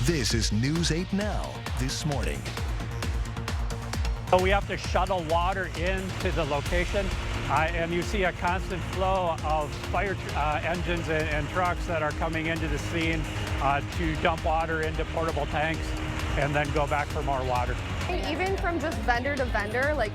This is News 8 Now this morning. So we have to shuttle water into the location, and you see a constant flow of fire engines and trucks that are coming into the scene to dump water into portable tanks and then go back for more water. Even from just vendor to vendor, like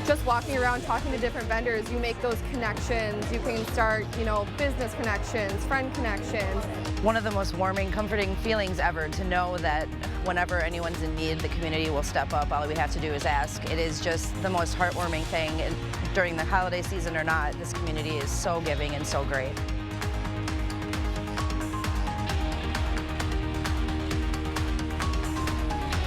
just walking around talking to different vendors, you make those connections. You can start, business connections, friend connections. One of the most warming, comforting feelings ever to know that whenever anyone's in need, the community will step up. All we have to do is ask. It is just the most heartwarming thing. And during the holiday season or not, this community is so giving and so great.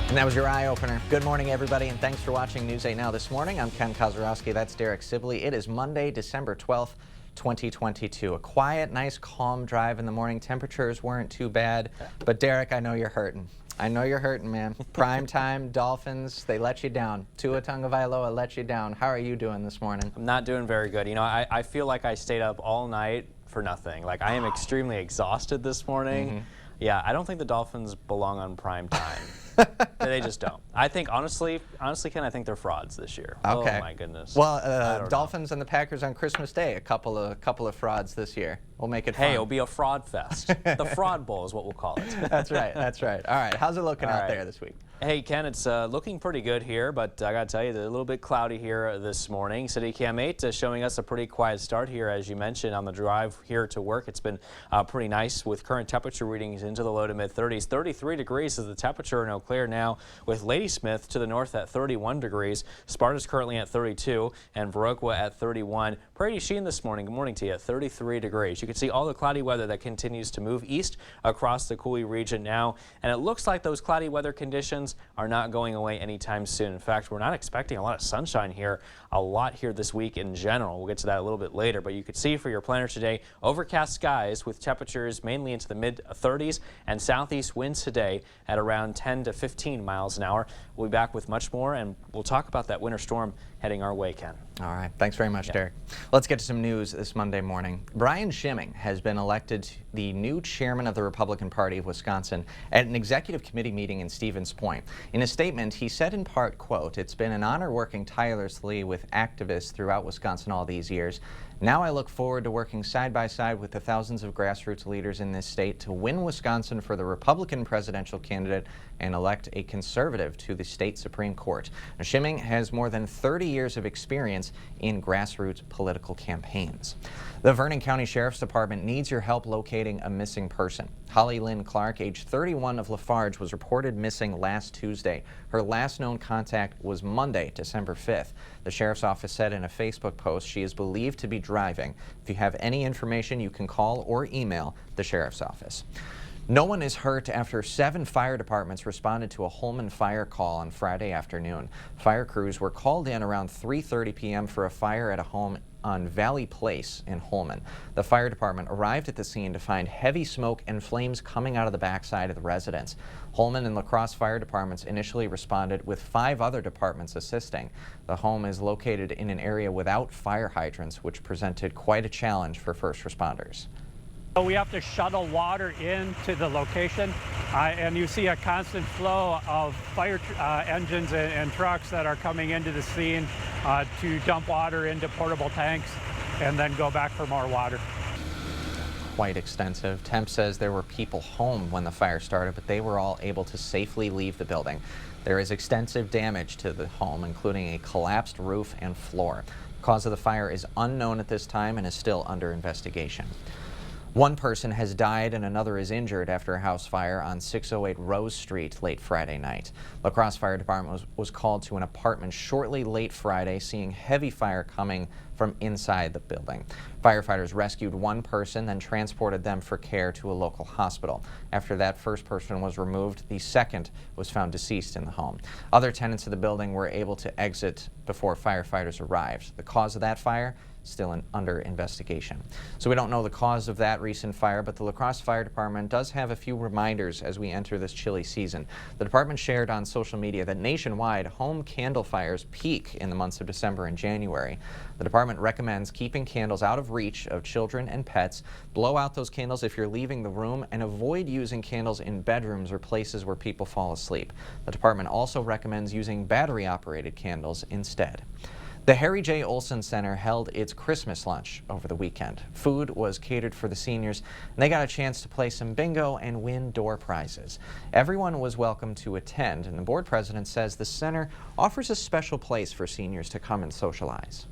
And that was your eye-opener. Good morning, everybody, and thanks for watching News 8 Now this morning. I'm Ken Kozarowski. That's Derek Sibley. It is Monday, December 12th, 2022. A quiet, nice, calm drive in the morning. Temperatures weren't too bad. But, Derek, I know you're hurting. I know you're hurting, man. Prime time, Dolphins, they let you down. Tua Tagovailoa let you down. How are you doing this morning? I'm not doing very good. I feel like I stayed up all night for nothing. Like, I am extremely exhausted this morning. Yeah, I don't think the Dolphins belong on prime time. They just don't. I think, honestly, Ken, I think they're frauds this year. Okay. Oh, my goodness. Well, Dolphins and the Packers on Christmas Day, a couple of frauds this year. We'll make it fun. Hey, it'll be a fraud fest. The Fraud Bowl is what we'll call it. That's right. That's right. All right. How's it looking out there this week? Hey, Ken, it's looking pretty good here, but I got to tell you, they're a little bit cloudy here this morning. City Cam 8 showing us a pretty quiet start here, as you mentioned, on the drive here to work. It's been pretty nice with current temperature readings into the low to mid-30s. 33 degrees is the temperature in Eau Claire now, with Ladysmith to the north at 31 degrees. Sparta's currently at 32, and Viroqua at 31. Prairie du Chien this morning, good morning to you, at 33 degrees. You can see all the cloudy weather that continues to move east across the Coulee region now, and it looks like those cloudy weather conditions are not going away anytime soon. In fact, we're not expecting a lot of sunshine here, a lot here this week in general. We'll get to that a little bit later, but you could see for your planner today, overcast skies with temperatures mainly into the mid-30s and southeast winds today at around 10 to 15 miles an hour. We'll be back with much more, and we'll talk about that winter storm heading our way, Ken. All right. Thanks very much, Derek. Let's get to some news this Monday morning. Brian Schimming has been elected the new chairman of the Republican Party of Wisconsin at an executive committee meeting in Stevens Point. In a statement, he said in part, quote, "It's been an honor working tirelessly with activists throughout Wisconsin all these years. Now I look forward to working side by side with the thousands of grassroots leaders in this state to win Wisconsin for the Republican presidential candidate and elect a conservative to the state Supreme Court." Now, Schimming has more than 30 years of experience in grassroots political campaigns. The Vernon County Sheriff's Department needs your help locating a missing person. Holly Lynn Clark, age 31 of Lafarge, was reported missing last Tuesday. Her last known contact was Monday, December 5th. The Sheriff's Office said in a Facebook post she is believed to be driving. If you have any information, you can call or email the Sheriff's Office. No one is hurt after 7 fire departments responded to a Holmen fire call on Friday afternoon. Fire crews were called in around 3:30 p.m. for a fire at a home on Valley Place in Holmen. The fire department arrived at the scene to find heavy smoke and flames coming out of the backside of the residence. Holmen and La Crosse fire departments initially responded with 5 other departments assisting. The home is located in an area without fire hydrants, which presented quite a challenge for first responders. So we have to shuttle water into the location, and you see a constant flow of fire engines and trucks that are coming into the scene to dump water into portable tanks and then go back for more water. Quite extensive. Temp says there were people home when the fire started, but they were all able to safely leave the building. There is extensive damage to the home, including a collapsed roof and floor. The cause of the fire is unknown at this time and is still under investigation. One person has died and another is injured after a house fire on 608 Rose Street late Friday night. La Crosse Fire Department was called to an apartment shortly late Friday, seeing heavy fire coming from inside the building. Firefighters rescued one person, then transported them for care to a local hospital. After that first person was removed, the second was found deceased in the home. Other tenants of the building were able to exit before firefighters arrived. The cause of that fire still under investigation. So we don't know the cause of that recent fire, but the La Crosse Fire Department does have a few reminders as we enter this chilly season. The department shared on social media that nationwide home candle fires peak in the months of December and January. The department recommends keeping candles out of reach of children and pets, blow out those candles if you're leaving the room, and avoid using candles in bedrooms or places where people fall asleep. The department also recommends using battery-operated candles instead. The Harry J. Olson Center held its Christmas lunch over the weekend. Food was catered for the seniors, and they got a chance to play some bingo and win door prizes. Everyone was welcome to attend, and the board president says the center offers a special place for seniors to come and socialize.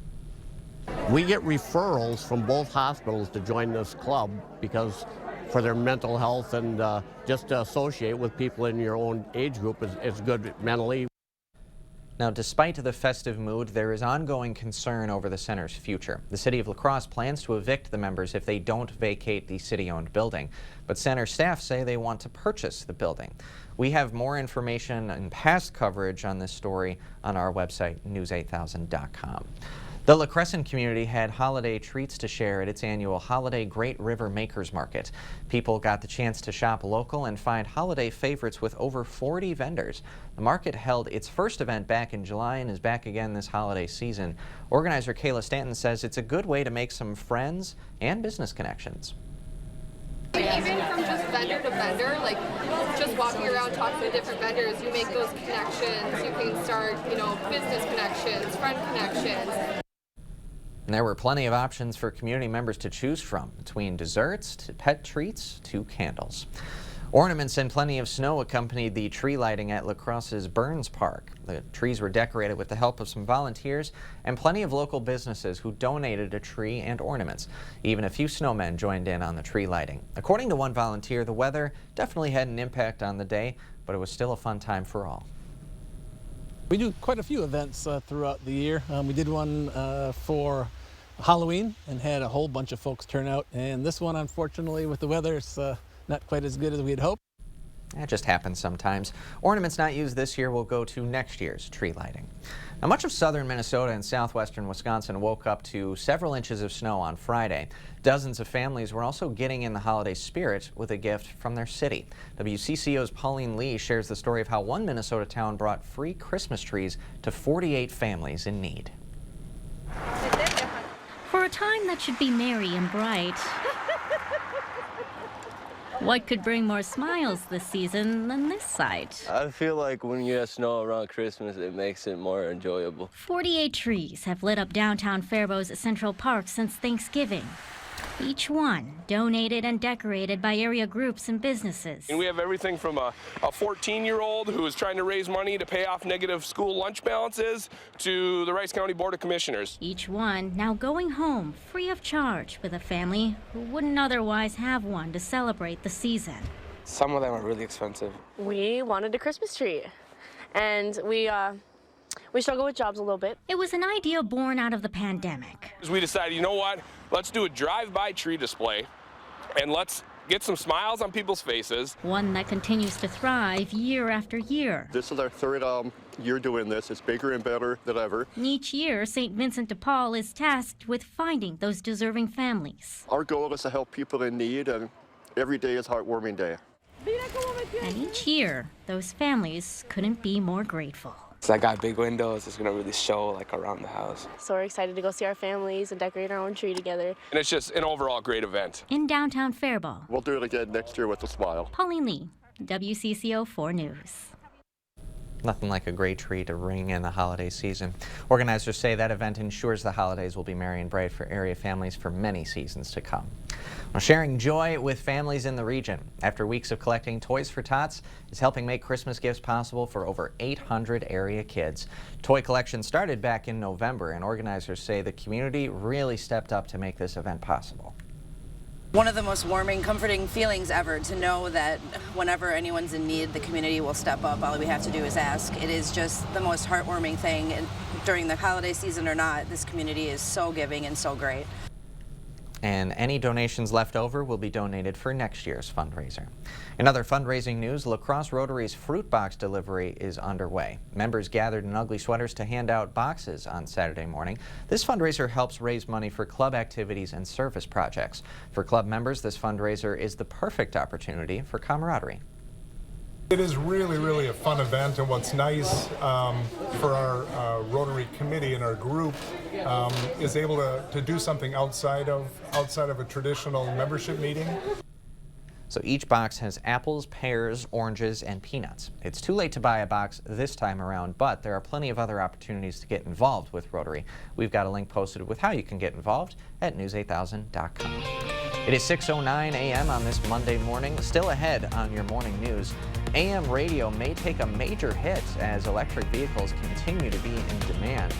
We get referrals from both hospitals to join this club because for their mental health and just to associate with people in your own age group is good mentally. Now, despite the festive mood, there is ongoing concern over the center's future. The city of La Crosse plans to evict the members if they don't vacate the city-owned building, but center staff say they want to purchase the building. We have more information and past coverage on this story on our website, news8000.com. The La Crescent community had holiday treats to share at its annual Holiday Great River Makers Market. People got the chance to shop local and find holiday favorites with over 40 vendors. The market held its first event back in July and is back again this holiday season. Organizer Kayla Stanton says it's a good way to make some friends and business connections. Even from just vendor to vendor, like just walking around talking to different vendors, you make those connections. You can start, business connections, friend connections. And there were plenty of options for community members to choose from, between desserts to pet treats to candles. Ornaments and plenty of snow accompanied the tree lighting at La Crosse's Burns Park. The trees were decorated with the help of some volunteers and plenty of local businesses who donated a tree and ornaments. Even a few snowmen joined in on the tree lighting. According to one volunteer, the weather definitely had an impact on the day, but it was still a fun time for all. We do quite a few events throughout the year. We did one for Halloween and had a whole bunch of folks turn out, and this one, unfortunately, with the weather, it's not quite as good as we had hoped. That just happens sometimes. Ornaments not used this year will go to next year's tree lighting. Now, much of southern Minnesota and southwestern Wisconsin woke up to several inches of snow on Friday. Dozens of families were also getting in the holiday spirit with a gift from their city. WCCO's Pauline Lee shares the story of how one Minnesota town brought free Christmas trees to 48 families in need. For a time that should be merry and bright, what could bring more smiles this season than this sight? I feel like when you have snow around Christmas, it makes it more enjoyable. 48 trees have lit up downtown Faribault's Central Park since Thanksgiving. Each one donated and decorated by area groups and businesses. And we have everything from a 14-year-old who is trying to raise money to pay off negative school lunch balances to the Rice County Board of Commissioners. Each one now going home free of charge with a family who wouldn't otherwise have one to celebrate the season. Some of them are really expensive. We wanted a Christmas tree, and we struggle with jobs a little bit. It was an idea born out of the pandemic. We decided, you know what, let's do a drive-by tree display and let's get some smiles on people's faces. One that continues to thrive year after year. This is our third year doing this. It's bigger and better than ever. Each year, St. Vincent de Paul is tasked with finding those deserving families. Our goal is to help people in need, and every day is Heartwarming Day. And each year, those families couldn't be more grateful. So I got big windows. It's going to really show around the house. So we're excited to go see our families and decorate our own tree together. And it's just an overall great event. In downtown Faribault. We'll do it again next year with a smile. Pauline Lee, WCCO 4 News. Nothing like a great tree to ring in the holiday season. Organizers say that event ensures the holidays will be merry and bright for area families for many seasons to come. Well, sharing joy with families in the region after weeks of collecting Toys for Tots is helping make Christmas gifts possible for over 800 area kids. Toy collection started back in November, and organizers say the community really stepped up to make this event possible. One of the most warming, comforting feelings ever to know that whenever anyone's in need, the community will step up. All we have to do is ask. It is just the most heartwarming thing. And during the holiday season or not, this community is so giving and so great. and any donations left over will be donated for next year's fundraiser. In other fundraising news, La Crosse Rotary's fruit box delivery is underway. Members gathered in ugly sweaters to hand out boxes on Saturday morning. This fundraiser helps raise money for club activities and service projects. For club members, this fundraiser is the perfect opportunity for camaraderie. It is really a fun event, and what's nice for our Rotary committee and our group is able to do something outside of a traditional membership meeting. So each box has apples, pears, oranges, and peanuts. It's too late to buy a box this time around, but there are plenty of other opportunities to get involved with Rotary. We've got a link posted with how you can get involved at news8000.com. It is 6:09 a.m. on this Monday morning. Still ahead on your morning news, AM radio may take a major hit as electric vehicles continue to be in demand.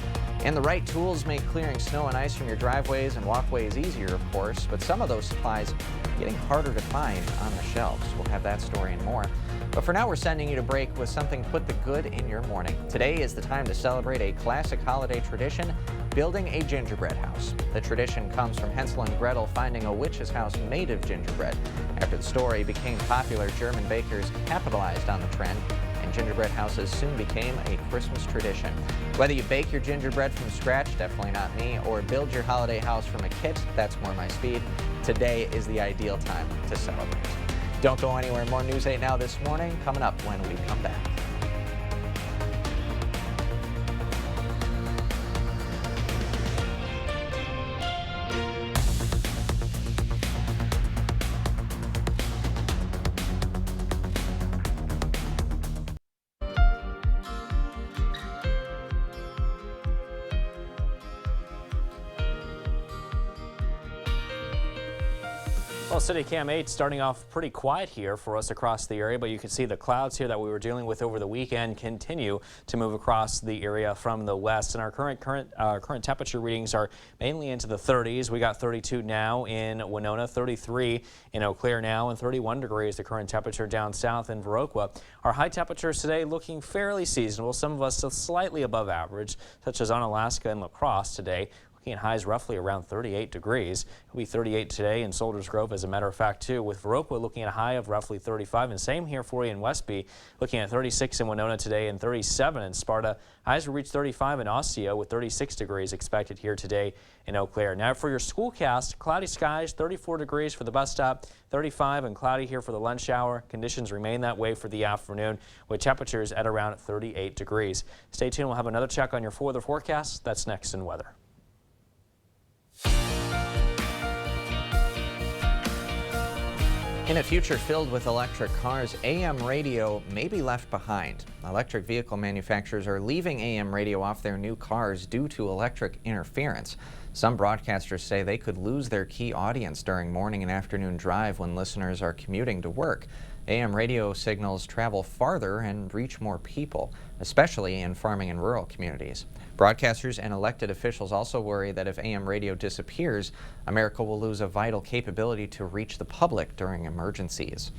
And the right tools make clearing snow and ice from your driveways and walkways easier, of course, but some of those supplies are getting harder to find on the shelves. We'll have that story and more. But for now, we're sending you to break with something to put the good in your morning. Today is the time to celebrate a classic holiday tradition, building a gingerbread house. The tradition comes from Hansel and Gretel finding a witch's house made of gingerbread. After the story became popular, German bakers capitalized on the trend, and gingerbread houses soon became a Christmas tradition. Whether you bake your gingerbread from scratch, definitely not me, or build your holiday house from a kit, that's more my speed, today is the ideal time to celebrate. Don't go anywhere. More News 8 Now this morning coming up when we come back. Well, City Cam 8 starting off pretty quiet here for us across the area, but you can see the clouds here that we were dealing with over the weekend continue to move across the area from the west. And our current temperature readings are mainly into the 30s. We got 32 now in Winona, 33 in Eau Claire now, and 31 degrees the current temperature down south in Viroqua. Our high temperatures today looking fairly seasonable. Some of us still slightly above average, such as Onalaska and La Crosse today. Looking at highs roughly around 38 degrees. It'll be 38 today in Soldiers Grove, as a matter of fact, too, with Viroqua looking at a high of roughly 35. And same here for you in Westby, looking at 36 in Winona today and 37 in Sparta. Highs will reach 35 in Osseo with 36 degrees expected here today in Eau Claire. Now for your schoolcast, cloudy skies, 34 degrees for the bus stop, 35 and cloudy here for the lunch hour. Conditions remain that way for the afternoon with temperatures at around 38 degrees. Stay tuned. We'll have another check on your weather forecast. That's next in weather. In a future filled with electric cars, AM radio may be left behind. Electric vehicle manufacturers are leaving AM radio off their new cars due to electric interference. Some broadcasters say they could lose their key audience during morning and afternoon drive when listeners are commuting to work. AM radio signals travel farther and reach more people, especially in farming and rural communities. Broadcasters and elected officials also worry that if AM radio disappears, America will lose a vital capability to reach the public during emergencies.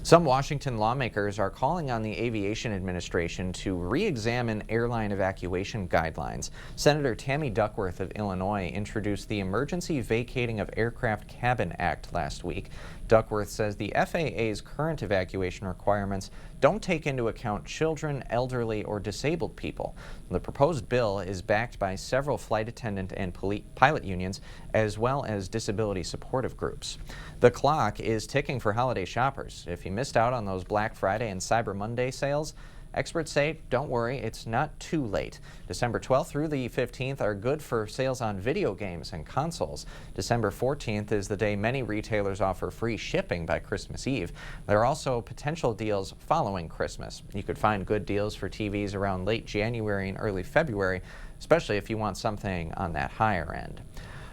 Some Washington lawmakers are calling on the Aviation Administration to re-examine airline evacuation guidelines. Senator Tammy Duckworth of Illinois introduced the Emergency Vacating of Aircraft Cabin Act last week. Duckworth says the FAA's current evacuation requirements don't take into account children, elderly, or disabled people. The proposed bill is backed by several flight attendant and pilot unions, as well as disability supportive groups. The clock is ticking for holiday shoppers. If you missed out on those Black Friday and Cyber Monday sales, experts say, don't worry, it's not too late. December 12th through the 15th are good for sales on video games and consoles. December 14th is the day many retailers offer free shipping by Christmas Eve. There are also potential deals following Christmas. You could find good deals for TVs around late January and early February, especially if you want something on that higher end.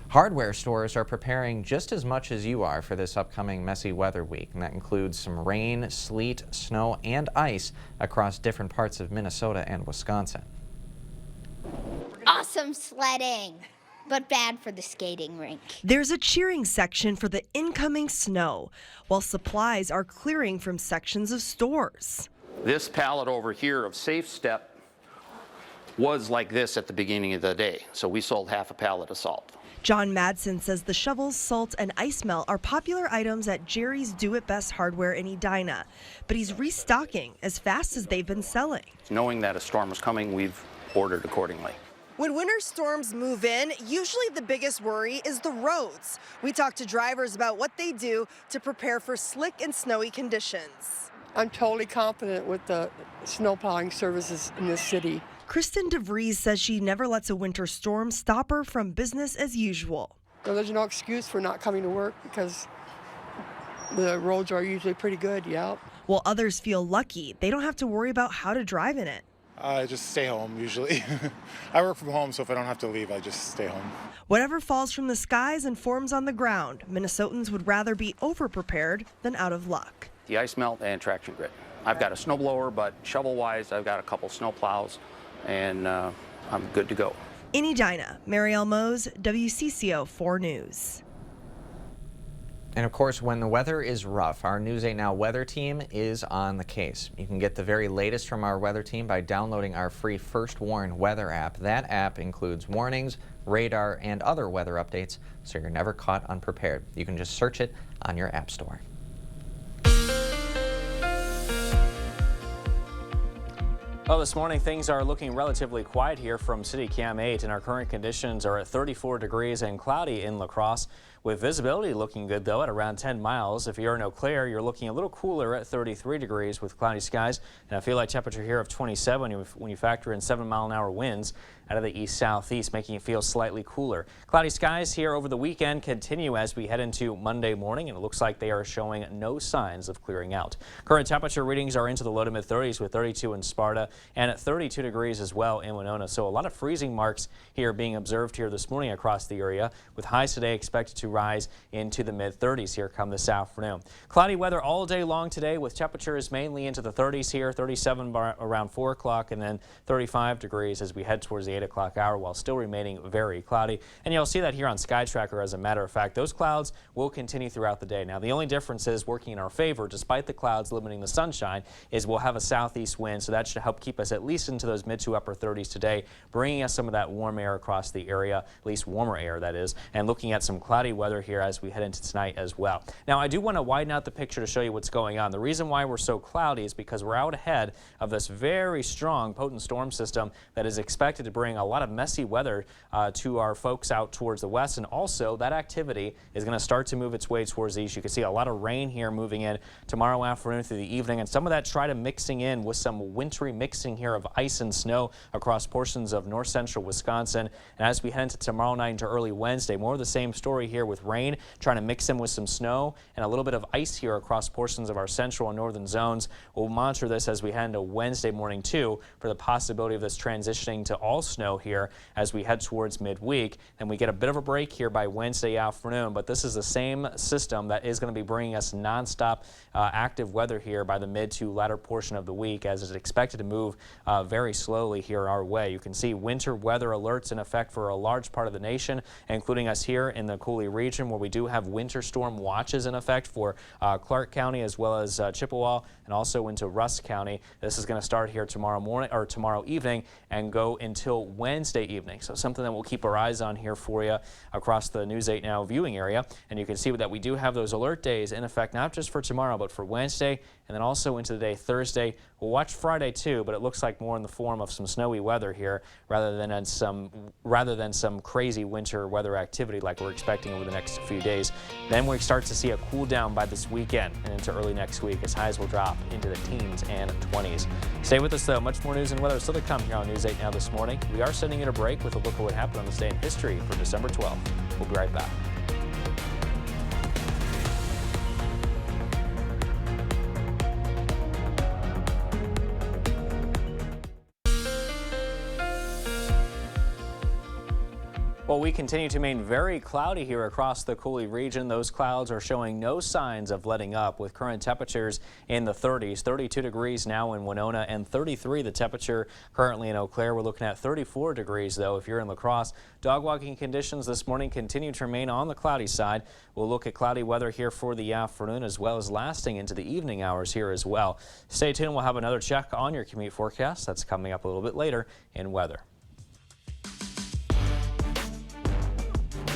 Hardware stores are preparing just as much as you are for this upcoming messy weather week, and that includes some rain, sleet, snow, and ice across different parts of Minnesota and Wisconsin. Awesome sledding, but bad for the skating rink. There's a cheering section for the incoming snow, while supplies are clearing from sections of stores. This pallet over here of Safe Step was like this at the beginning of the day, so we sold half a pallet of salt. John Madsen says the shovels, salt, and ice melt are popular items at Jerry's Do It Best Hardware in Edina, but he's restocking as fast as they've been selling. Knowing that a storm was coming, we've ordered accordingly. When winter storms move in, usually the biggest worry is the roads. We talk to drivers about what they do to prepare for slick and snowy conditions. I'm totally confident with the snow plowing services in this city. Kristen DeVries says she never lets a winter storm stop her from business as usual. Well, there's no excuse for not coming to work because the roads are usually pretty good, yeah. While others feel lucky, they don't have to worry about how to drive in it. I just stay home usually. I work from home, so if I don't have to leave, I just stay home. Whatever falls from the skies and forms on the ground, Minnesotans would rather be over-prepared than out of luck. The ice melt and traction grid. I've got a snowblower, but shovel-wise, I've got a couple snow plows, and I'm good to go. In Edina, Marielle Mose, WCCO 4 News. And of course, when the weather is rough, our News 8 Now weather team is on the case. You can get the very latest from our weather team by downloading our free First Warn weather app. That app includes warnings, radar, and other weather updates, so you're never caught unprepared. You can just search it on your app store. Well, this morning things are looking relatively quiet here from City Cam 8, and our current conditions are at 34 degrees and cloudy in La Crosse, with visibility looking good though at around 10 miles. If you're in Eau Claire, you're looking a little cooler at 33 degrees with cloudy skies, and a feel-like temperature here of 27 when you factor in 7-mile-an-hour winds out of the east-southeast, making it feel slightly cooler. Cloudy skies here over the weekend continue as we head into Monday morning, and it looks like they are showing no signs of clearing out. Current temperature readings are into the low to mid-30s with 32 in Sparta and at 32 degrees as well in Winona. So a lot of freezing marks here being observed here this morning across the area, with highs today expected to rise into the mid-30s here come this afternoon. Cloudy weather all day long today with temperatures mainly into the 30s here, 37 around 4 o'clock and then 35 degrees as we head towards the 8 o'clock hour while still remaining very cloudy. And you'll see that here on Sky Tracker. As a matter of fact, those clouds will continue throughout the day. Now, the only difference is working in our favor, despite the clouds limiting the sunshine, is we'll have a southeast wind, so that should help keep us at least into those mid to upper 30s today, bringing us some of that warm air across the area, at least warmer air that is, and looking at some cloudy weather here as we head into tonight as well. Now, I do want to widen out the picture to show you what's going on. The reason why we're so cloudy is because we're out ahead of this very strong potent storm system that is expected to bring a lot of messy weather to our folks out towards the west, and also that activity is going to start to move its way towards the east. You can see a lot of rain here moving in tomorrow afternoon through the evening, and some of that mixing in with some wintry mixing here of ice and snow across portions of north central Wisconsin. And as we head into tomorrow night into early Wednesday, more of the same story here with rain trying to mix in with some snow and a little bit of ice here across portions of our central and northern zones. We'll monitor this as we head into Wednesday morning too for the possibility of this transitioning to all snow here as we head towards midweek. And we get a bit of a break here by Wednesday afternoon, but this is the same system that is going to be bringing us nonstop active weather here by the mid to latter portion of the week, as it's expected to move very slowly here our way. You can see winter weather alerts in effect for a large part of the nation, including us here in the Coulee region, where we do have winter storm watches in effect for Clark County as well as Chippewa and also into Rusk County. This is going to start here tomorrow morning or tomorrow evening and go until Wednesday evening. So something that we'll keep our eyes on here for you across the News 8 Now viewing area. And you can see that we do have those alert days in effect, not just for tomorrow, but for Wednesday and then also into the day Thursday. We'll watch Friday too, but it looks like more in the form of some snowy weather here rather than some crazy winter weather activity like we're expecting over the next few days. Then we start to see a cool down by this weekend and into early next week as highs will drop into the teens and 20s. Stay with us though. Much more news and weather still to come here on News 8 Now this morning. We are sending it a break with a look at what happened on this day in history for December 12th. We'll be right back. Well, we continue to remain very cloudy here across the Coulee region. Those clouds are showing no signs of letting up with current temperatures in the 30s. 32 degrees now in Winona and 33 the temperature currently in Eau Claire. We're looking at 34 degrees though if you're in La Crosse. Dog walking conditions this morning continue to remain on the cloudy side. We'll look at cloudy weather here for the afternoon as well as lasting into the evening hours here as well. Stay tuned. We'll have another check on your commute forecast. That's coming up a little bit later in weather.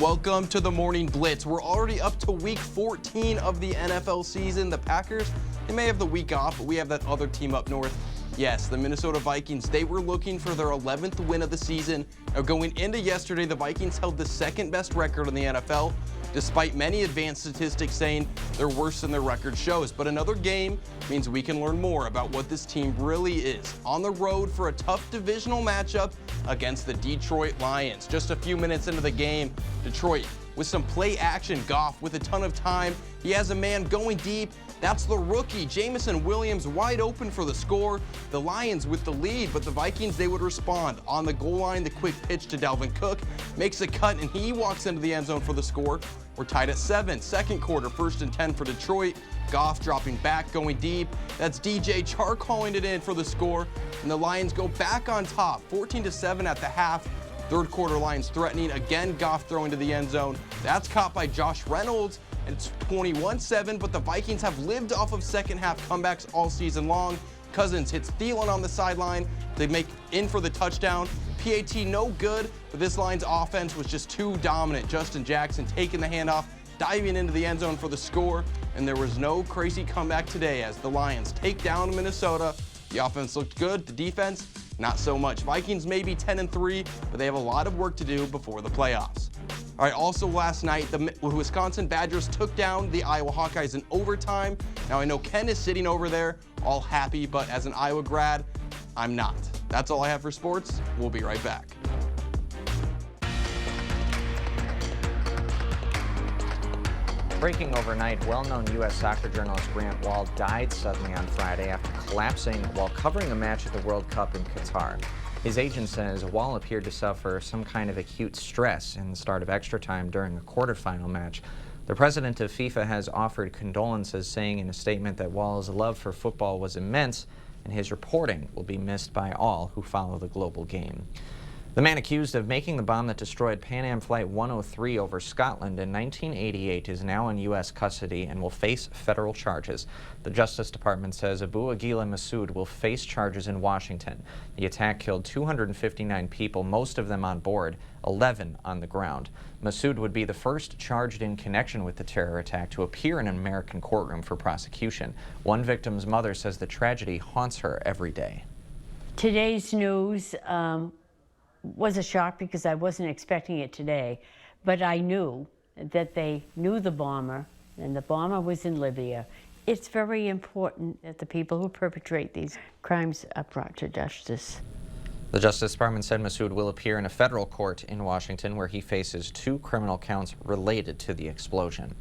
Welcome to the Morning Blitz. We're already up to week 14 of the NFL season. The Packers, they may have the week off, but we have that other team up north. Yes, the Minnesota Vikings, they were looking for their 11th win of the season. Now going into yesterday, the Vikings held the second best record in the NFL, despite many advanced statistics saying they're worse than their record shows. But another game means we can learn more about what this team really is on the road for a tough divisional matchup against the Detroit Lions. Just a few minutes into the game, Detroit with some play action, Goff with a ton of time. He has a man going deep. That's the rookie, Jameson Williams, wide open for the score. The Lions with the lead, but the Vikings, they would respond. On the goal line, the quick pitch to Dalvin Cook makes a cut, and he walks into the end zone for the score. We're tied at 7. Second quarter, 1st and 10 for Detroit. Goff dropping back, going deep. That's DJ Chark calling it in for the score, and the Lions go back on top, 14-7 at the half. Third quarter, Lions threatening. Again, Goff throwing to the end zone. That's caught by Josh Reynolds. It's 21-7, but the Vikings have lived off of second half comebacks all season long. Cousins hits Thielen on the sideline. They make in for the touchdown. PAT no good, but this Lions offense was just too dominant. Justin Jackson taking the handoff, diving into the end zone for the score, and there was no crazy comeback today as the Lions take down Minnesota. The offense looked good, the defense, not so much. Vikings may be 10-3, but they have a lot of work to do before the playoffs. All right, also last night, the Wisconsin Badgers took down the Iowa Hawkeyes in overtime. Now, I know Ken is sitting over there all happy, but as an Iowa grad, I'm not. That's all I have for sports. We'll be right back. Breaking overnight, well-known U.S. soccer journalist Grant Wahl died suddenly on Friday after collapsing while covering a match at the World Cup in Qatar. His agent says Wahl appeared to suffer some kind of acute stress in the start of extra time during a quarterfinal match. The president of FIFA has offered condolences, saying in a statement that Wahl's love for football was immense and his reporting will be missed by all who follow the global game. The man accused of making the bomb that destroyed Pan Am Flight 103 over Scotland in 1988 is now in U.S. custody and will face federal charges. The Justice Department says Abu Aguila Masood will face charges in Washington. The attack killed 259 people, most of them on board, 11 on the ground. Masood would be the first charged in connection with the terror attack to appear in an American courtroom for prosecution. One victim's mother says the tragedy haunts her every day. Today's news was a shock because I wasn't expecting it today, but I knew that they knew the bomber, and the bomber was in Libya. It's very important that the people who perpetrate these crimes are brought to justice. The Justice Department said Masood will appear in a federal court in Washington where he faces 2 criminal counts related to the explosion.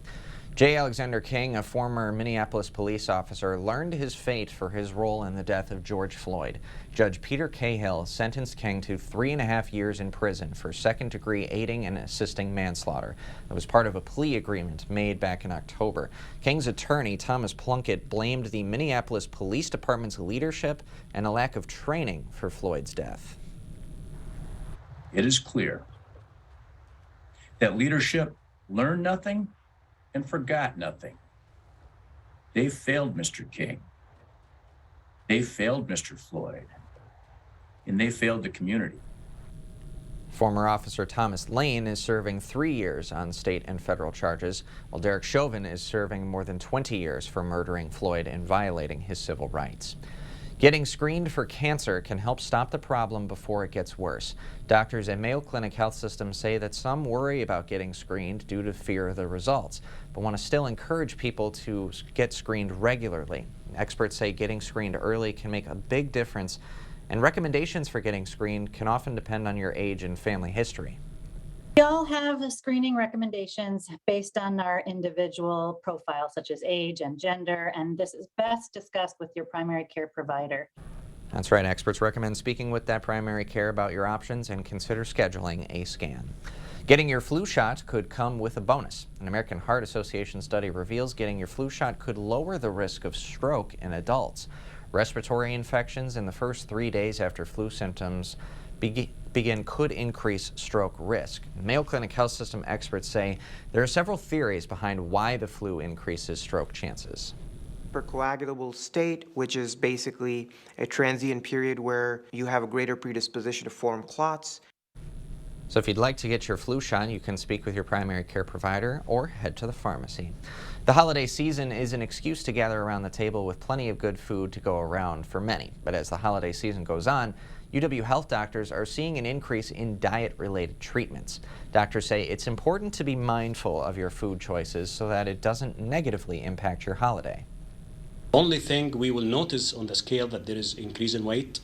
J. Alexander King, a former Minneapolis police officer, learned his fate for his role in the death of George Floyd. Judge Peter Cahill sentenced King to 3.5 years in prison for second-degree aiding and assisting manslaughter. It was part of a plea agreement made back in October. King's attorney, Thomas Plunkett, blamed the Minneapolis Police Department's leadership and a lack of training for Floyd's death. It is clear that leadership learned nothing and forgot nothing. They failed Mr. King. They failed Mr. Floyd. And they failed the community. Former Officer Thomas Lane is serving 3 years on state and federal charges, while Derek Chauvin is serving more than 20 years for murdering Floyd and violating his civil rights. Getting screened for cancer can help stop the problem before it gets worse. Doctors at Mayo Clinic Health System say that some worry about getting screened due to fear of the results, but want to still encourage people to get screened regularly. Experts say getting screened early can make a big difference, and recommendations for getting screened can often depend on your age and family history. We all have screening recommendations based on our individual profile, such as age and gender, and this is best discussed with your primary care provider. That's right. Experts recommend speaking with that primary care about your options and consider scheduling a scan. Getting your flu shot could come with a bonus. An American Heart Association study reveals getting your flu shot could lower the risk of stroke in adults. Respiratory infections in the first 3 days after flu symptoms begin could increase stroke risk. Mayo Clinic Health System experts say there are several theories behind why the flu increases stroke chances. Hypercoagulable state, which is basically a transient period where you have a greater predisposition to form clots. So if you'd like to get your flu shot, you can speak with your primary care provider or head to the pharmacy. The holiday season is an excuse to gather around the table with plenty of good food to go around for many. But as the holiday season goes on, UW Health doctors are seeing an increase in diet-related treatments. Doctors say it's important to be mindful of your food choices so that it doesn't negatively impact your holiday. Only thing we will notice on the scale that there is increase in weight.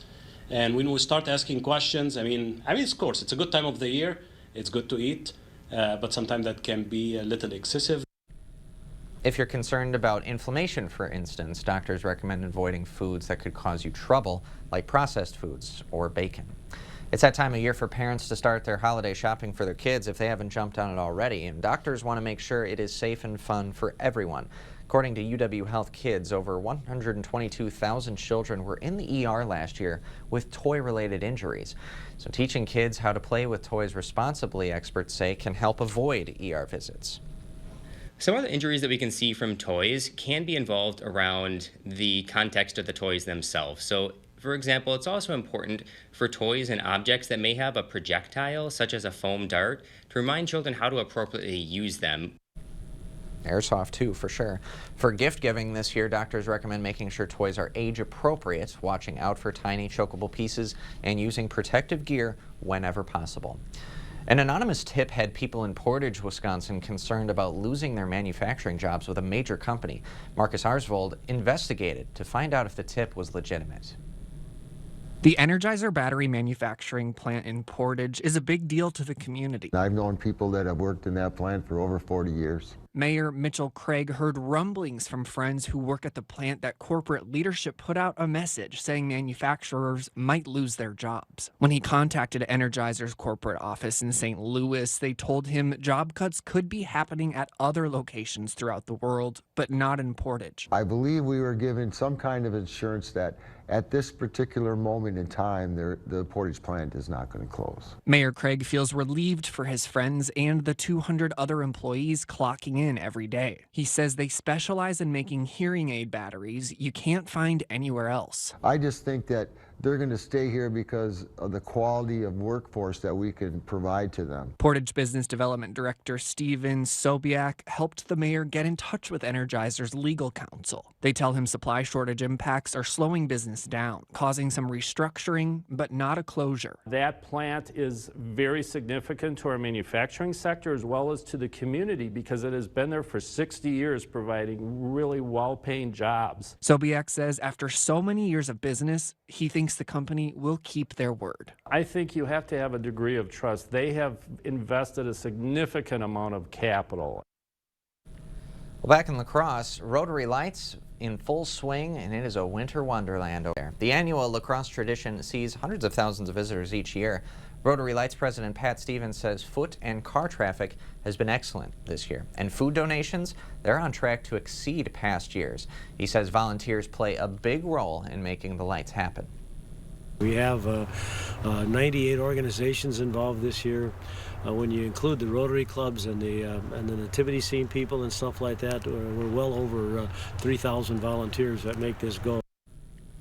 And when we start asking questions, I mean, of course, it's a good time of the year. It's good to eat, but sometimes that can be a little excessive. If you're concerned about inflammation, for instance, doctors recommend avoiding foods that could cause you trouble, like processed foods or bacon. It's that time of year for parents to start their holiday shopping for their kids if they haven't jumped on it already, and doctors want to make sure it is safe and fun for everyone. According to UW Health Kids, over 122,000 children were in the ER last year with toy-related injuries. So teaching kids how to play with toys responsibly, experts say, can help avoid ER visits. Some of the injuries that we can see from toys can be involved around the context of the toys themselves. So, for example, it's also important for toys and objects that may have a projectile, such as a foam dart, to remind children how to appropriately use them. Airsoft too, for sure. For gift giving this year, doctors recommend making sure toys are age appropriate, watching out for tiny chokeable pieces, and using protective gear whenever possible. An anonymous tip had people in Portage, Wisconsin concerned about losing their manufacturing jobs with a major company. Marcus Arsvold investigated to find out if the tip was legitimate. The Energizer battery manufacturing plant in Portage is a big deal to the community. I've known people that have worked in that plant for over 40 years. Mayor Mitchell Craig heard rumblings from friends who work at the plant that corporate leadership put out a message saying manufacturers might lose their jobs. When he contacted Energizer's corporate office in St. Louis, they told him job cuts could be happening at other locations throughout the world, but not in Portage. I believe we were given some kind of insurance that at this particular moment in time, the Portage plant is not going to close. Mayor Craig feels relieved for his friends and the 200 other employees clocking in every day. He says they specialize in making hearing aid batteries you can't find anywhere else. I just think that they're going to stay here because of the quality of workforce that we can provide to them. Portage Business Development Director Steven Sobiak helped the mayor get in touch with Energizer's legal counsel. They tell him supply shortage impacts are slowing business down, causing some restructuring, but not a closure. That plant is very significant to our manufacturing sector as well as to the community because it has been there for 60 years providing really well-paying jobs. Sobiak says after so many years of business, he thinks the company will keep their word. I think you have to have a degree of trust. They have invested a significant amount of capital. Well, back in La Crosse, Rotary Lights in full swing, and it is a winter wonderland over there. The annual La Crosse tradition sees hundreds of thousands of visitors each year. Rotary Lights President Pat Stevens says foot and car traffic has been excellent this year, and food donations, they're on track to exceed past years. He says volunteers play a big role in making the lights happen. We have 98 organizations involved this year. When you include the Rotary clubs and the nativity scene people and stuff like that, we're well over 3,000 volunteers that make this go.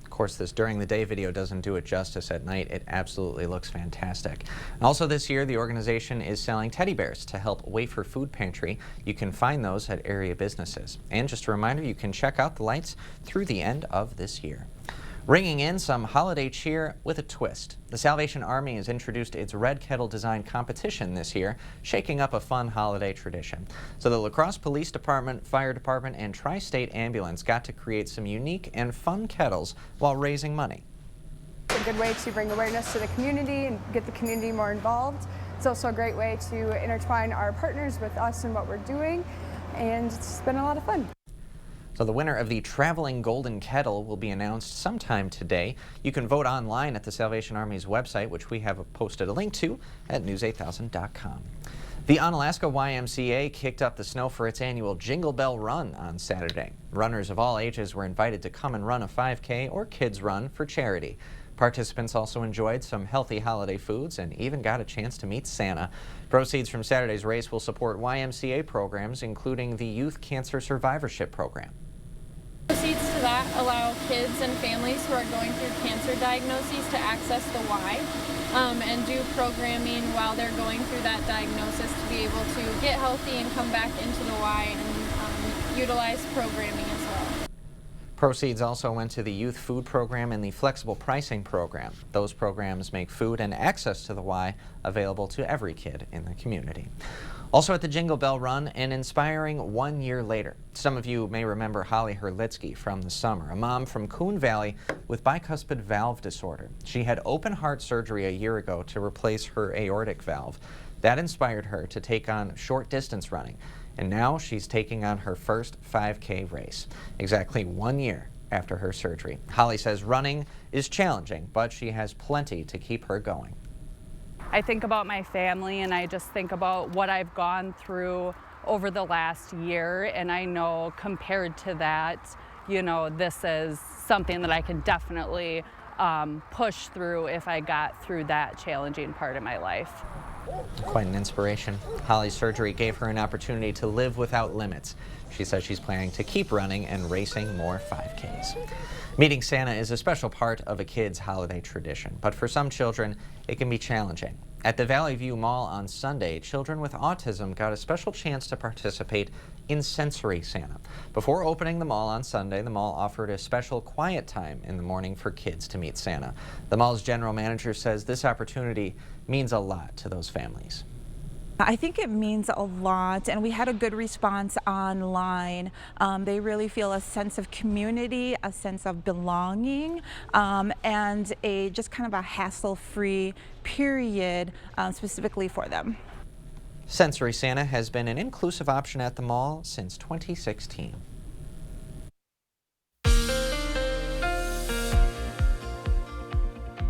Of course, this during the day video doesn't do it justice. At night, it absolutely looks fantastic. Also this year, the organization is selling teddy bears to help Wafer Food Pantry. You can find those at area businesses. And just a reminder, you can check out the lights through the end of this year. Bringing in some holiday cheer with a twist. The Salvation Army has introduced its Red Kettle Design Competition this year, shaking up a fun holiday tradition. So the La Crosse Police Department, Fire Department, and Tri-State Ambulance got to create some unique and fun kettles while raising money. It's a good way to bring awareness to the community and get the community more involved. It's also a great way to intertwine our partners with us and what we're doing, and it's been a lot of fun. So the winner of the Traveling Golden Kettle will be announced sometime today. You can vote online at the Salvation Army's website, which we have posted a link to at news8000.com. The Onalaska YMCA kicked up the snow for its annual Jingle Bell Run on Saturday. Runners of all ages were invited to come and run a 5K or kids run for charity. Participants also enjoyed some healthy holiday foods and even got a chance to meet Santa. Proceeds from Saturday's race will support YMCA programs, including the Youth Cancer Survivorship Program. Proceeds to that allow kids and families who are going through cancer diagnoses to access the Y and do programming while they're going through that diagnosis to be able to get healthy and come back into the Y and utilize programming as well. Proceeds also went to the Youth Food Program and the Flexible Pricing Program. Those programs make food and access to the Y available to every kid in the community. Also at the Jingle Bell Run, an inspiring 1 year later. Some of you may remember Holly Herlitsky from the summer, a mom from Coon Valley with bicuspid valve disorder. She had open heart surgery a year ago to replace her aortic valve. That inspired her to take on short distance running, and now she's taking on her first 5K race, exactly 1 year after her surgery. Holly says running is challenging, but she has plenty to keep her going. I think about my family and I just think about what I've gone through over the last year, and I know compared to that, you know, this is something that I can definitely push through if I got through that challenging part of my life. Quite an inspiration. Holly's surgery gave her an opportunity to live without limits. She says she's planning to keep running and racing more 5Ks. Meeting Santa is a special part of a kid's holiday tradition, but for some children, it can be challenging. At the Valley View Mall on Sunday, children with autism got a special chance to participate in Sensory Santa. Before opening the mall on Sunday, the mall offered a special quiet time in the morning for kids to meet Santa. The mall's general manager says this opportunity means a lot to those families. I think it means a lot, and we had a good response online. They really feel a sense of community, a sense of belonging, and a just kind of a hassle-free period specifically for them. Sensory Santa has been an inclusive option at the mall since 2016.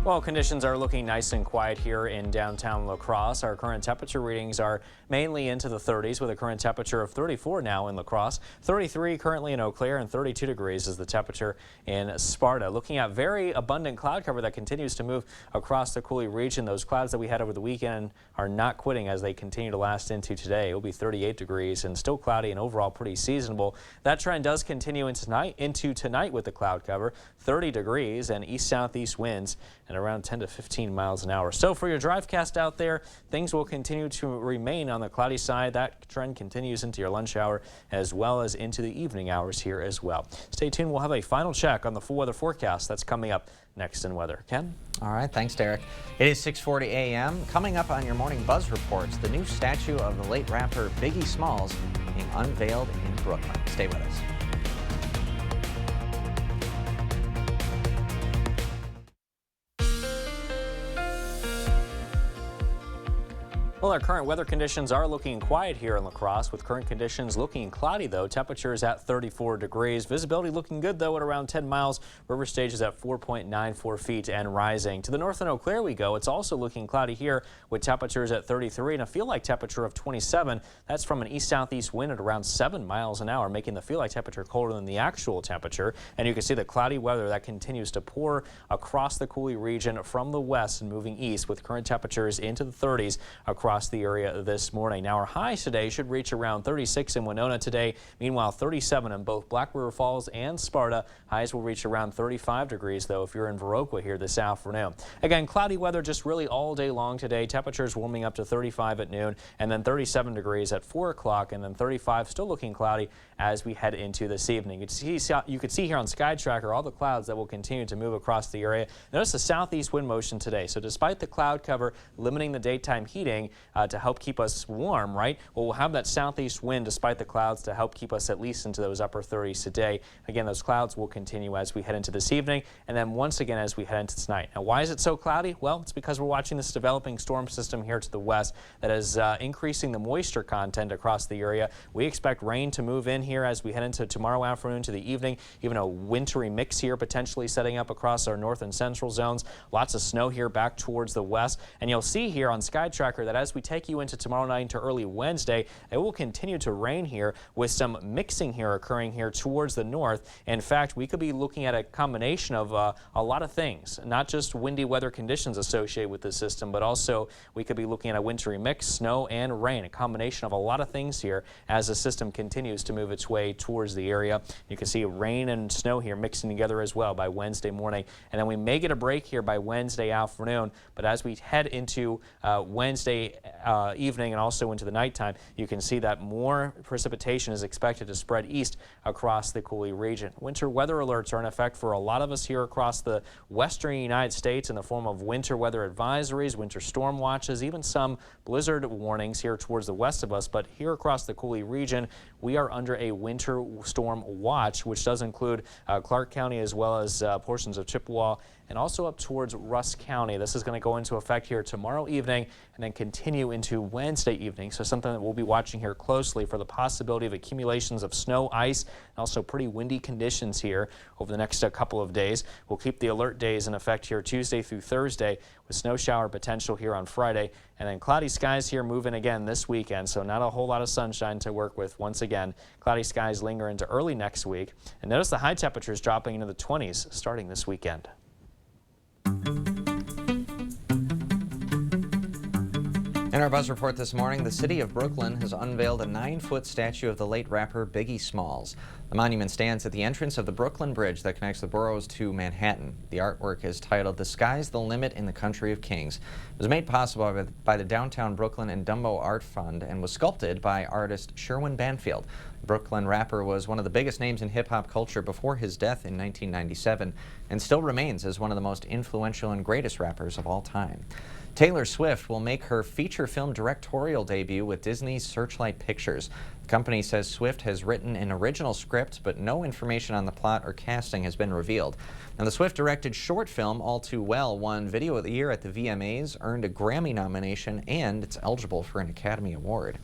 Well, conditions are looking nice and quiet here in downtown La Crosse. Our current temperature readings are mainly into the 30s with a current temperature of 34 now in La Crosse, 33 currently in Eau Claire, and 32 degrees is the temperature in Sparta. Looking at very abundant cloud cover that continues to move across the Coulee region. Those clouds that we had over the weekend are not quitting as they continue to last into today. It will be 38 degrees and still cloudy and overall pretty seasonable. That trend does continue into tonight with the cloud cover, 30 degrees and east-southeast winds and around 10 to 15 miles an hour. So for your DriveCast out there, things will continue to remain on the cloudy side. That trend continues into your lunch hour as well as into the evening hours here as well. Stay tuned. We'll have a final check on the full weather forecast that's coming up next in weather. Ken? All right. Thanks, Derek. It is 6:40 a.m. Coming up on your Morning Buzz reports, the new statue of the late rapper Biggie Smalls being unveiled in Brooklyn. Stay with us. Well, our current weather conditions are looking quiet here in La Crosse, with current conditions looking cloudy, though. Temperatures at 34 degrees. Visibility looking good, though, at around 10 miles. River stage is at 4.94 feet and rising. To the north in Eau Claire we go. It's also looking cloudy here with temperatures at 33 and a feel-like temperature of 27. That's from an east-southeast wind at around 7 miles an hour, making the feel-like temperature colder than the actual temperature. And you can see the cloudy weather that continues to pour across the Coulee region from the west and moving east, with current temperatures into the 30s across the area this morning. Now our highs today should reach around 36 in Winona today. Meanwhile, 37 in both Black River Falls and Sparta. Highs will reach around 35 degrees, though, if you're in Viroqua here this afternoon. Again, cloudy weather just really all day long today. Temperatures warming up to 35 at noon and then 37 degrees at 4 o'clock and then 35 still looking cloudy as we head into this evening. You could see here on Sky Tracker all the clouds that will continue to move across the area. Notice the southeast wind motion today. So despite the cloud cover limiting the daytime heating, to help keep us warm, right? Well, we'll have that southeast wind despite the clouds to help keep us at least into those upper 30s today. Again, those clouds will continue as we head into this evening and then once again as we head into tonight. Now, why is it so cloudy? Well, it's because we're watching this developing storm system here to the west that is increasing the moisture content across the area. We expect rain to move in here as we head into tomorrow afternoon to the evening. Even a wintry mix here potentially setting up across our north and central zones. Lots of snow here back towards the west. And you'll see here on Sky Tracker that as as we take you into tomorrow night into early Wednesday, it will continue to rain here with some mixing here occurring here towards the north. In fact, we could be looking at a combination of a lot of things, not just windy weather conditions associated with this system, but also we could be looking at a wintry mix, snow and rain, a combination of a lot of things here as the system continues to move its way towards the area. You can see rain and snow here mixing together as well by Wednesday morning, and then we may get a break here by Wednesday afternoon, but as we head into Wednesday evening and also into the nighttime, you can see that more precipitation is expected to spread east across the Coulee region. Winter weather alerts are in effect for a lot of us here across the western United States in the form of winter weather advisories, winter storm watches, even some blizzard warnings here towards the west of us. But here across the Coulee region, we are under a winter storm watch, which does include Clark County as well as portions of Chippewa and also up towards Rusk County. This is going to go into effect here tomorrow evening and then continue into Wednesday evening. So something that we'll be watching here closely for the possibility of accumulations of snow, ice, and also pretty windy conditions here over the next couple of days. We'll keep the alert days in effect here Tuesday through Thursday with snow shower potential here on Friday, and then cloudy skies here moving again this weekend. So not a whole lot of sunshine to work with once again. Cloudy skies linger into early next week. And notice the high temperatures dropping into the 20s starting this weekend. In our Buzz Report this morning, the city of Brooklyn has unveiled a 9-foot statue of the late rapper Biggie Smalls. The monument stands at the entrance of the Brooklyn Bridge that connects the boroughs to Manhattan. The artwork is titled "The Sky's the Limit in the Country of Kings." It was made possible by the Downtown Brooklyn and Dumbo Art Fund and was sculpted by artist Sherwin Banfield. The Brooklyn rapper was one of the biggest names in hip-hop culture before his death in 1997 and still remains as one of the most influential and greatest rappers of all time. Taylor Swift will make her feature film directorial debut with Disney's Searchlight Pictures. The company says Swift has written an original script, but no information on the plot or casting has been revealed. Now, the Swift-directed short film All Too Well won Video of the Year at the VMAs, earned a Grammy nomination, and it's eligible for an Academy Award.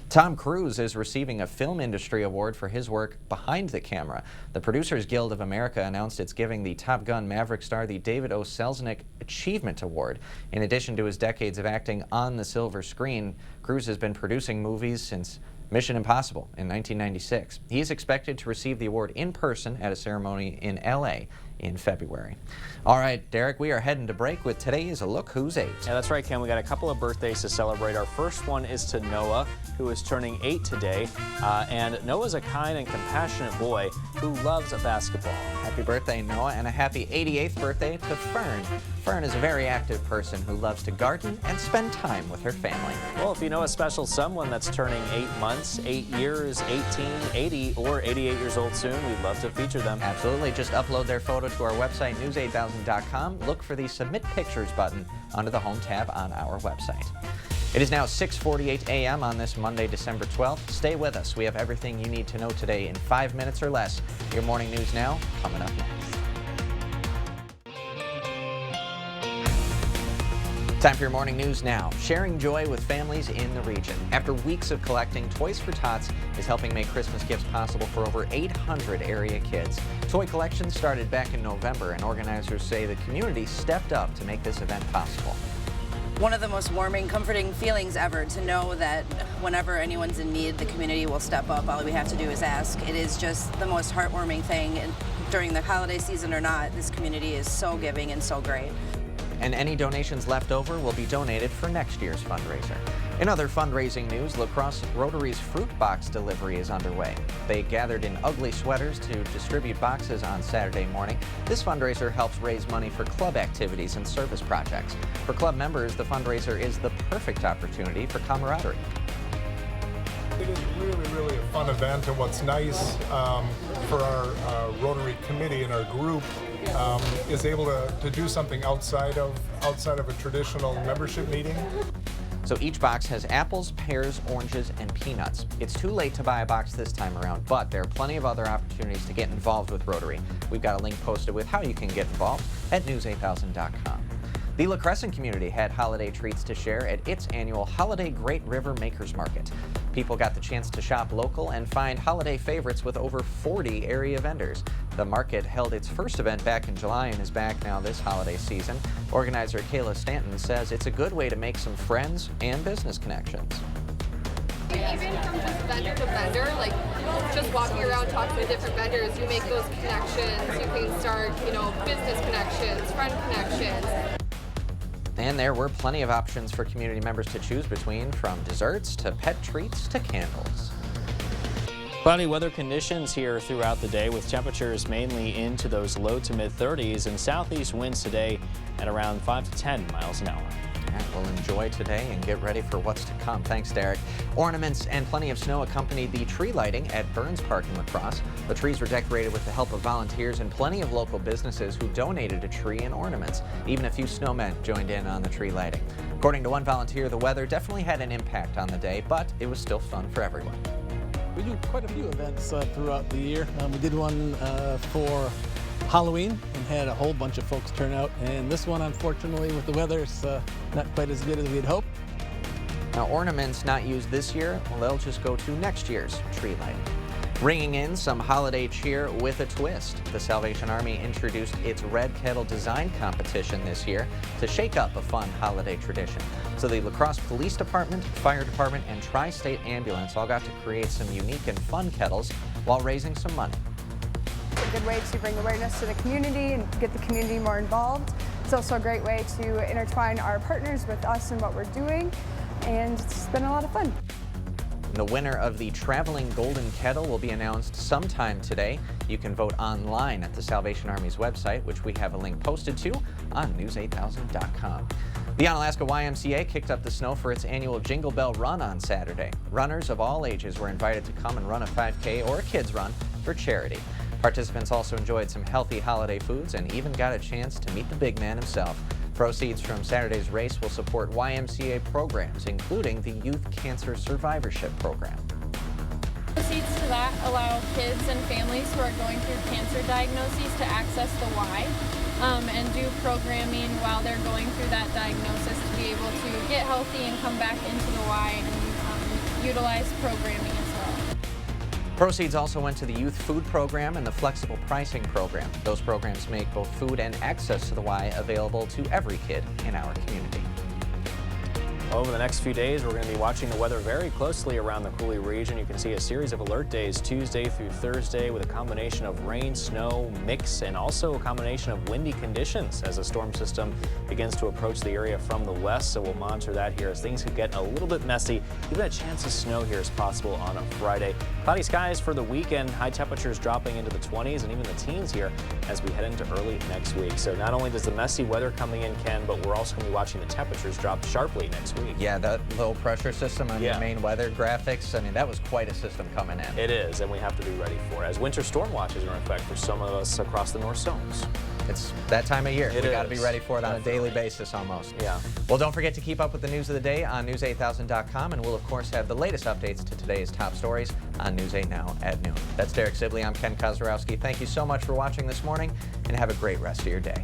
Tom Cruise is receiving a Film Industry Award for his work behind the camera. The Producers Guild of America announced it's giving the Top Gun Maverick star the David O. Selznick Achievement Award. In addition to his decades of acting on the silver screen, Cruise has been producing movies since Mission Impossible in 1996. He is expected to receive the award in person at a ceremony in L.A. in February. All right, Derek, we are heading to break with today's Look Who's 8. Yeah, that's right, Ken. We got a couple of birthdays to celebrate. Our first one is to Noah, who is turning 8 today. And Noah's a kind and compassionate boy who loves basketball. Happy birthday, Noah, and a happy 88th birthday to Fern. Fern is a very active person who loves to garden and spend time with her family. Well, if you know a special someone that's turning 8 months, 8 years, 18, 80, or 88 years old soon, we'd love to feature them. Absolutely. Just upload their photo to our website, news8000.com. Look for the Submit Pictures button under the Home tab on our website. It is now 6:48 a.m. on this Monday, December 12th. Stay with us. We have everything you need to know today in 5 minutes or less. Your morning news now, coming up next. Time for your morning news now. Sharing joy with families in the region. After weeks of collecting, Toys for Tots is helping make Christmas gifts possible for over 800 area kids. Toy collections started back in November, and organizers say the community stepped up to make this event possible. One of the most warming, comforting feelings ever to know that whenever anyone's in need, the community will step up. All we have to do is ask. It is just the most heartwarming thing. And during the holiday season or not, this community is so giving and so great. And any donations left over will be donated for next year's fundraiser. In other fundraising news, La Crosse Rotary's Fruit Box delivery is underway. They gathered in ugly sweaters to distribute boxes on Saturday morning. This fundraiser helps raise money for club activities and service projects. For club members, the fundraiser is the perfect opportunity for camaraderie. It is really a fun event, and what's nice for our Rotary committee and our group is able to do something outside of a traditional membership meeting. So each box has apples, pears, oranges, and peanuts. It's too late to buy a box this time around, but there are plenty of other opportunities to get involved with Rotary. We've got a link posted with how you can get involved at news8000.com. The La Crescent community had holiday treats to share at its annual Holiday Great River Makers Market. People got the chance to shop local and find holiday favorites with over 40 area vendors. The market held its first event back in July and is back now this holiday season. Organizer Kayla Stanton says it's a good way to make some friends and business connections. Even from just vendor to vendor, like just walking around talking to different vendors, you make those connections. You can start, business connections, friend connections. And there were plenty of options for community members to choose between, from desserts to pet treats to candles. Cloudy weather conditions here throughout the day, with temperatures mainly into those low to mid 30s and southeast winds today at around 5 to 10 miles an hour. We'll enjoy today and get ready for what's to come. Thanks, Derek. Ornaments and plenty of snow accompanied the tree lighting at Burns Park in La Crosse. The trees were decorated with the help of volunteers and plenty of local businesses who donated a tree and ornaments. Even a few snowmen joined in on the tree lighting. According to one volunteer, the weather definitely had an impact on the day, but it was still fun for everyone. We do quite a few events throughout the year. We did one for Halloween and had a whole bunch of folks turn out, and this one, unfortunately, with the weather, it's not quite as good as we'd hoped. Now, ornaments not used this year, well, they'll just go to next year's tree lighting. Bringing in some holiday cheer with a twist, the Salvation Army introduced its Red Kettle Design Competition this year to shake up a fun holiday tradition. So the La Crosse Police Department, Fire Department, and Tri-State Ambulance all got to create some unique and fun kettles while raising some money. It's a good way to bring awareness to the community and get the community more involved. It's also a great way to intertwine our partners with us and what we're doing, and it's been a lot of fun. The winner of the Traveling Golden Kettle will be announced sometime today. You can vote online at the Salvation Army's website, which we have a link posted to on news8000.com. The Onalaska YMCA kicked up the snow for its annual Jingle Bell Run on Saturday. Runners of all ages were invited to come and run a 5K or a kids run for charity. Participants also enjoyed some healthy holiday foods and even got a chance to meet the big man himself. Proceeds from Saturday's race will support YMCA programs, including the Youth Cancer Survivorship Program. Proceeds to that allow kids and families who are going through cancer diagnoses to access the Y and do programming while they're going through that diagnosis to be able to get healthy and come back into the Y and utilize programming as well. Proceeds also went to the Youth Food Program and the Flexible Pricing Program. Those programs make both food and access to the Y available to every kid in our community. Over the next few days, we're going to be watching the weather very closely around the Coulee region. You can see a series of alert days Tuesday through Thursday with a combination of rain, snow, mix, and also a combination of windy conditions as a storm system begins to approach the area from the west. So we'll monitor that here as things could get a little bit messy. Even a chance of snow here is possible on a Friday. Cloudy skies for the weekend, high temperatures dropping into the 20s and even the teens here as we head into early next week. So not only does the messy weather coming in, Ken, but we're also going to be watching the temperatures drop sharply next week. Yeah, that low pressure system on the main weather graphics, I mean, that was quite a system coming in. It is, and we have to be ready for it, as winter storm watches are in effect for some of us across the North Zones. It's that time of year. We got to be ready for it on a daily basis almost. Yeah. Well, don't forget to keep up with the news of the day on news8000.com, and we'll, of course, have the latest updates to today's top stories on News 8 Now at noon. That's Derek Sibley. I'm Ken Kozarowski. Thank you so much for watching this morning, and have a great rest of your day.